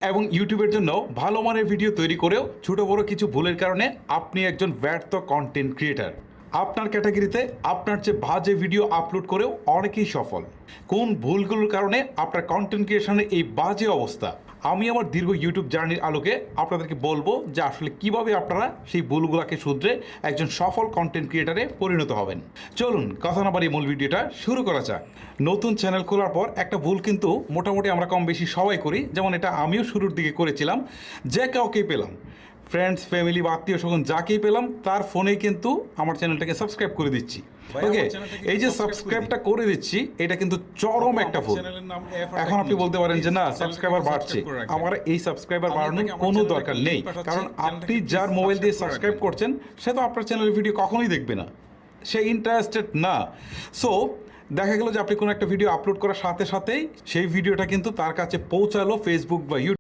এবং ইউটিউবের জন্য ভালো মানের ভিডিও তৈরি করেও ছোট বড় কিছু ভুলের কারণে আপনি একজন ব্যর্থ কন্টেন্ট ক্রিয়েটার। আপনার ক্যাটাগরিতে আপনার চেয়ে বাজে ভিডিও আপলোড করেও অনেকেই সফল। কোন ভুলগুলোর কারণে আপনার কন্টেন্ট ক্রিয়েশনের এই বাজে অবস্থা, আমি আমার দীর্ঘ ইউটিউব জার্নির আলোকে আপনাদেরকে বলবো যে আসলে কিভাবে আপনারা সেই ভুলগুলোকে শুধরে একজন সফল কন্টেন্ট ক্রিয়েটারে পরিণত হবেন। চলুন কথা না বাড়িয়ে মূল ভিডিওটা শুরু করা যাক। নতুন চ্যানেল খোলার পর একটা ভুল কিন্তু মোটামুটি আমরা কম বেশি সবাই করি, যেমন এটা আমিও শুরুর দিকে করেছিলাম। যে কাউকেই পেলাম, ফ্রেন্ডস, ফ্যামিলি বা আত্মীয় স্বজন যাকেই পেলাম তার ফোনেই কিন্তু আমার চ্যানেলটাকে সাবস্ক্রাইব করে দিচ্ছি। ওকে, এই যে সাবস্ক্রাইবটা করে দিচ্ছি এটা কিন্তু চরম একটা ভুল। এখন আপনি বলতে পারেন যে না, সাবস্ক্রাইবার বাড়ছে, আমার এই সাবস্ক্রাইবার বাড়ানোর কোনো দরকার নেই, কারণ আপনি যার মোবাইল দিয়ে সাবস্ক্রাইব করছেন সে তো আপনার চ্যানেলের ভিডিও কখনোই দেখবে না, সে ইন্টারেস্টেড না। সো দেখা গেল যে আপনি কোনো একটা ভিডিও আপলোড করার সাথে সাথেই সেই ভিডিওটা কিন্তু তার কাছে পৌঁছালো ফেসবুক বা ইউটিউব